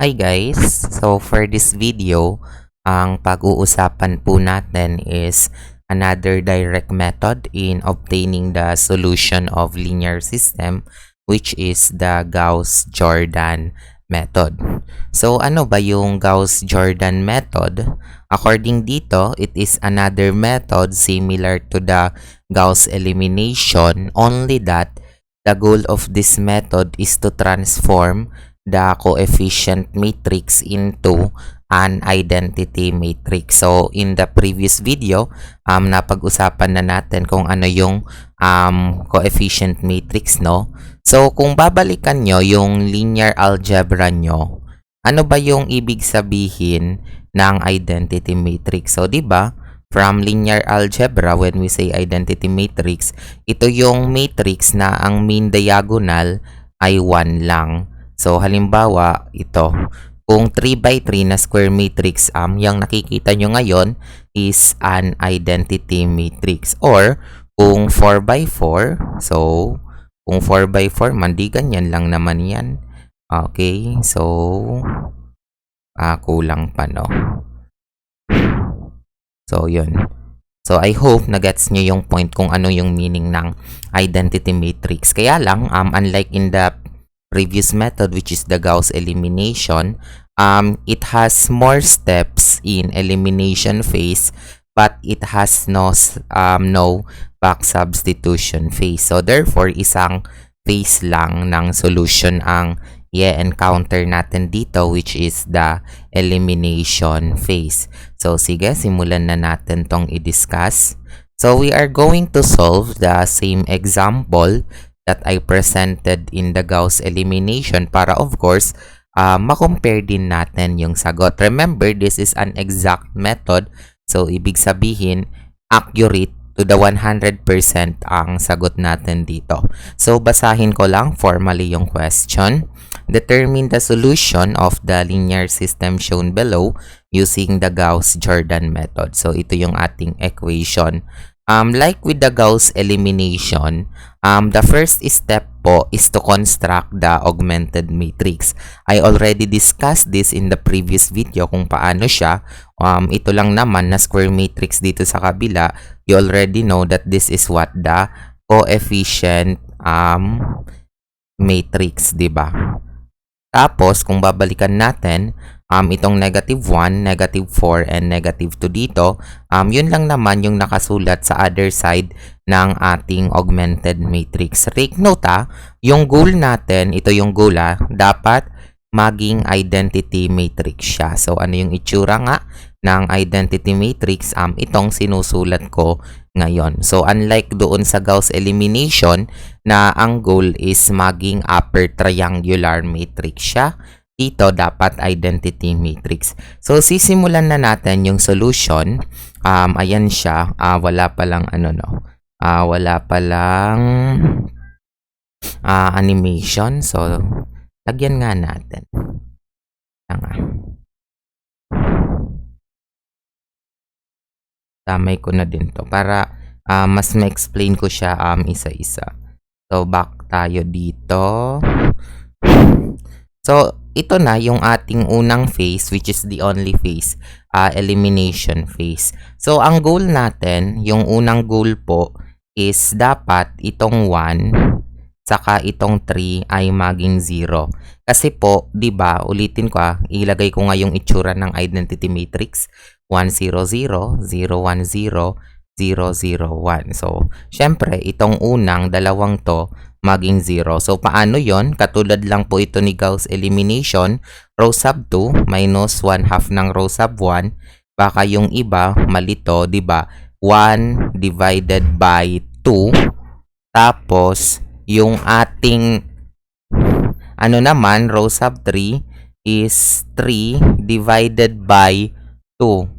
Hi guys! So for this video, ang pag-uusapan po natin is another direct method in obtaining the solution of linear system, which is the Gauss-Jordan method. So ano ba yung Gauss-Jordan method? According dito, it is another method similar to the Gauss elimination, only that the goal of this method is to transform the coefficient matrix into an identity matrix. So, in the previous video, napag-usapan na natin kung ano yung coefficient matrix, no? So, kung babalikan nyo yung linear algebra nyo, ano ba yung ibig sabihin ng identity matrix? So, di ba? From linear algebra, when we say identity matrix, ito yung matrix na ang mean diagonal ay 1 lang. So, halimbawa, ito. Kung 3 by 3 na square matrix, yung nakikita nyo ngayon is an identity matrix. Or, kung 4 by 4, so, kung 4 by 4, mandi ganyan lang naman yan. Okay, so, kulang pa, no? So, yun. So, I hope na-gets nyo yung point kung ano yung meaning ng identity matrix. Kaya lang, unlike in the previous method, which is the Gauss elimination, it has more steps in elimination phase, but it has no back substitution phase. So therefore, isang phase lang ng solution ang i-encounter natin dito, which is the elimination phase. So sige, simulan na natin tong i-discuss. So we are going to solve the same example that I presented in the Gauss elimination para of course, ma-compare din natin yung sagot. Remember, this is an exact method. So, ibig sabihin, accurate to the 100% ang sagot natin dito. So, basahin ko lang formally yung question. Determine the solution of the linear system shown below using the Gauss-Jordan method. So, ito yung ating equation. Like with the Gauss elimination, the first step po is to construct the augmented matrix. I already discussed this in the previous video kung paano siya. Ito lang naman na square matrix dito sa kabila. You already know that this is what the coefficient matrix, diba? Tapos, kung babalikan natin, itong negative 1, negative 4, and negative 2 dito, yun lang naman yung nakasulat sa other side ng ating augmented matrix. Take note yung goal natin, ito yung goal dapat maging identity matrix siya. So, ano yung itsura nga ng identity matrix? Itong sinusulat ko ngayon. So, unlike doon sa Gauss elimination na ang goal is maging upper triangular matrix siya, dito dapat identity matrix. So, sisimulan na natin yung solution. Ayan siya. Wala palang wala palang animation. So, lagyan nga natin. Damay ko na din to para mas ma-explain ko siya isa-isa. So, back tayo dito. So, ito na yung ating unang phase, which is the only phase, elimination phase. So, ang goal natin, yung unang goal po, is dapat itong 1, saka itong 3 ay maging 0. Kasi po, di ba, ulitin ko ilagay ko nga yung itsura ng identity matrix, 1, 0, 0, 0, 1, 0, 0, 0, 1. So, syempre, itong unang, dalawang to, maging 0. So, paano yon? Katulad lang po ito ni Gauss elimination, row sub 2 minus 1/2 ng row sub 1. Baka yung iba, malito, di ba? 1 divided by 2. Tapos, yung ating, naman, row sub 3 is 3 divided by 2.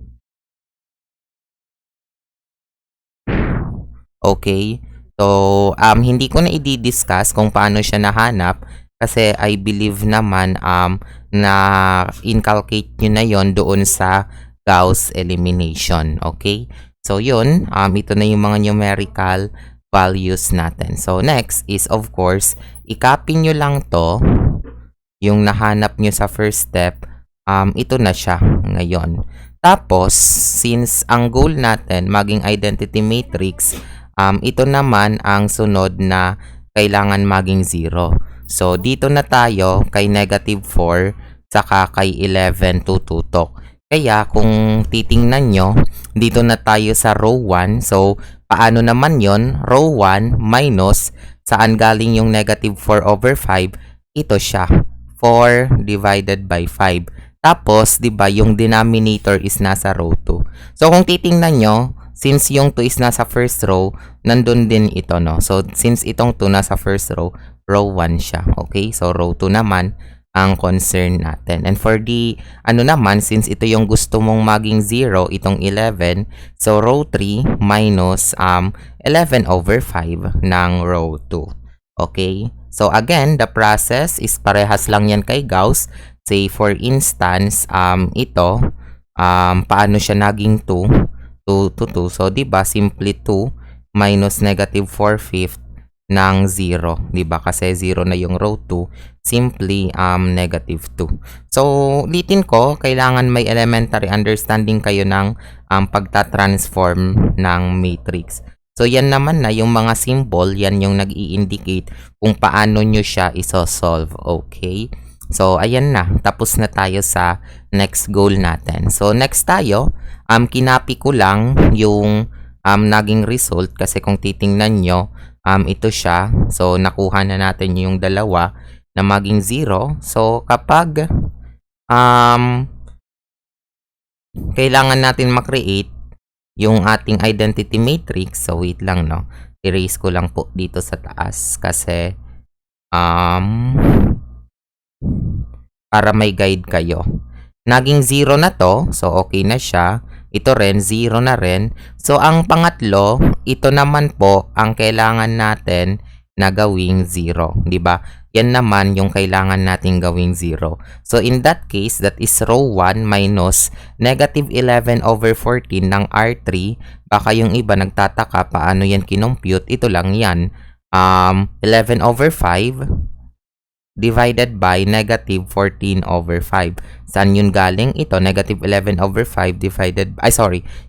Okay? So, hindi ko na i-discuss kung paano siya nahanap kasi I believe naman na inculcate nyo na yon doon sa Gauss elimination. Okay? So, yun. Ito na yung mga numerical values natin. So, next is of course, i-copy nyo lang to yung nahanap nyo sa first step, ito na siya ngayon. Tapos, since ang goal natin maging identity matrix, ito naman ang sunod na kailangan maging 0. So, dito na tayo kay -4 saka kay 11 tututok. Kaya, kung titingnan nyo, dito na tayo sa row 1. So, paano naman yon? Row 1 minus saan galing yung -4/5? Ito siya. 4 divided by 5. Tapos, di ba, yung denominator is nasa row 2. So, kung titingnan nyo, since yung 2 is nasa first row, nandun din ito, no? So, since itong 2 nasa first row, row 1 siya. Okay? So, row 2 naman ang concern natin. And for the, naman, since ito yung gusto mong maging 0, itong 11, so row 3 minus 11/5 ng row 2. Okay? So, again, the process is parehas lang yan kay Gauss. Say, for instance, ito, paano siya naging 2 to 2? So, diba, simply 2 minus -4/5 ng 0. Diba? Kasi 0 na yung row 2. Simply, -2. So, ulitin ko, kailangan may elementary understanding kayo ng pagtatransform ng matrix. So, yan naman na yung mga symbol, yan yung nag-i-indicate kung paano nyo siya isosolve. Okay? So, ayan na. Tapos na tayo sa next goal natin. So, next tayo, kinapi ko lang yung naging result kasi kung titingnan nyo, ito siya. So, nakuha na natin yung dalawa na maging 0. So, kapag kailangan natin makreate yung ating identity matrix. So, wait lang, no? Erase ko lang po dito sa taas kasi para may guide kayo. Naging 0 na to. So, okay na siya. Ito rin, 0 na rin. So, ang pangatlo, ito naman po ang kailangan natin na gawing 0. Diba? Yan naman yung kailangan natin gawing 0. So, in that case, that is row 1 minus -11/14 ng R3. Baka yung iba nagtataka paano yan kinompute. Ito lang yan. 11/5 divided by -14/5. Saan yun galing? Ito, -11/5 divided by,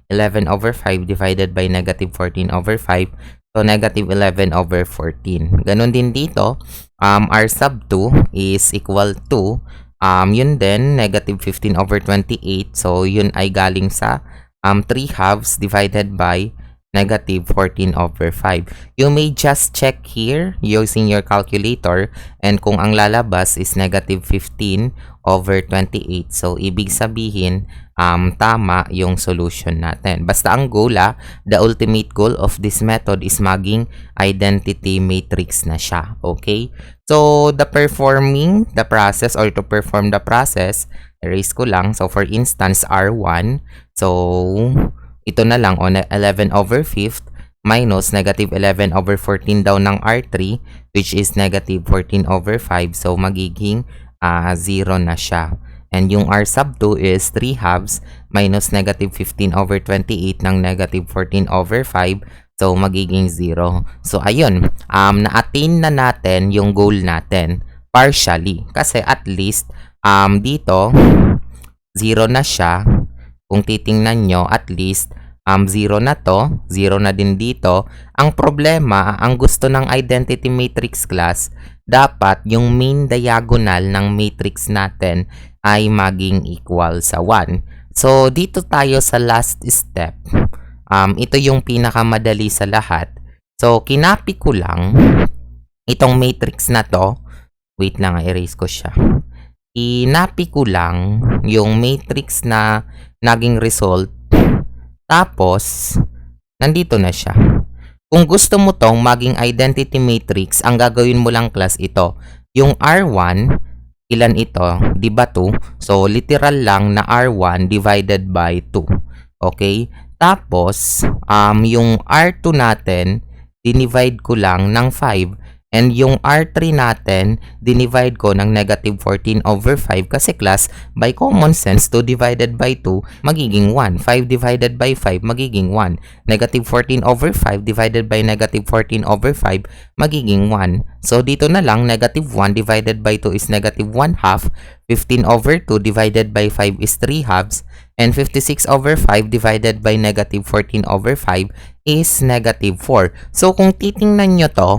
11/5 divided by -14/5. So, -11/14. Ganon din dito, R sub 2 is equal to, yun din, -15/28. So, yun ay galing sa 3/2 divided by -14/5. You may just check here using your calculator and kung ang lalabas is -15/28. So, ibig sabihin, tama yung solution natin. Basta ang goal, the ultimate goal of this method is maging identity matrix na siya. Okay? So, to perform the process, erase ko lang. So, for instance, R1. So, ito na lang, 11/5 minus -11/14 daw ng R3, which is -14/5. So, magiging 0 na siya. And yung R sub 2 is 3/2 minus -15/28 ng -14/5. So, magiging 0. So, ayun. Na-attain na natin yung goal natin partially. Kasi at least, dito, 0 na siya. Kung titingnan nyo, at least, 0 na to, 0 na din dito. Ang problema, ang gusto ng identity matrix class, dapat yung main diagonal ng matrix natin ay maging equal sa 1. So, dito tayo sa last step. Ito yung pinakamadali sa lahat. So, kinapi ko lang itong matrix na to. Wait lang, erase ko siya. Inapi ko lang yung matrix na naging result. Tapos, nandito na siya. Kung gusto mo tong maging identity matrix, ang gagawin mo lang class ito. Yung R1, ilan ito? Diba 2? So, literal lang na R1 divided by 2. Okay? Tapos, yung R2 natin, dinivide ko lang ng 5. And yung R3 natin, dinivide ko ng negative 14 over 5 kasi class, by common sense, 2 divided by 2, magiging 1. 5 divided by 5, magiging 1. Negative 14 over 5 divided by negative 14 over 5, magiging 1. So, dito na lang, negative 1 divided by 2 is negative 1 half. 15 over 2 divided by 5 is 3 halves. And 56 over 5 divided by negative 14 over 5 is negative 4. So, kung titingnan nyo to,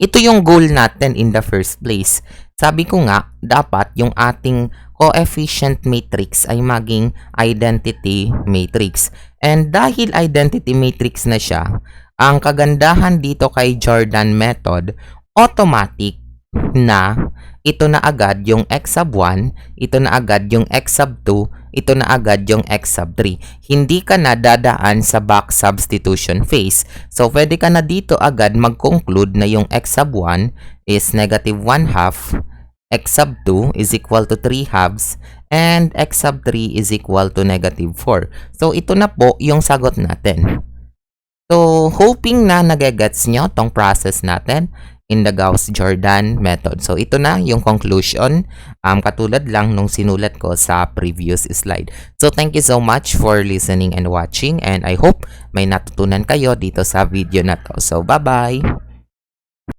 ito yung goal natin in the first place. Sabi ko nga, dapat yung ating coefficient matrix ay maging identity matrix. And dahil identity matrix na siya, ang kagandahan dito kay Jordan method, automatic na ito na agad yung x sub 1, ito na agad yung x sub 2, ito na agad yung x sub 3. Hindi ka na dadaan sa back substitution phase. So, pwede ka na dito agad mag-conclude na yung x sub 1 is negative 1 half, x sub 2 is equal to 3 halves, and x sub 3 is equal to negative 4. So, ito na po yung sagot natin. So, hoping na nagagets nyo tong process natin in the Gauss-Jordan method. So, ito na yung conclusion. Katulad lang nung sinulat ko sa previous slide. So, thank you so much for listening and watching. And I hope may natutunan kayo dito sa video na to. So, bye-bye!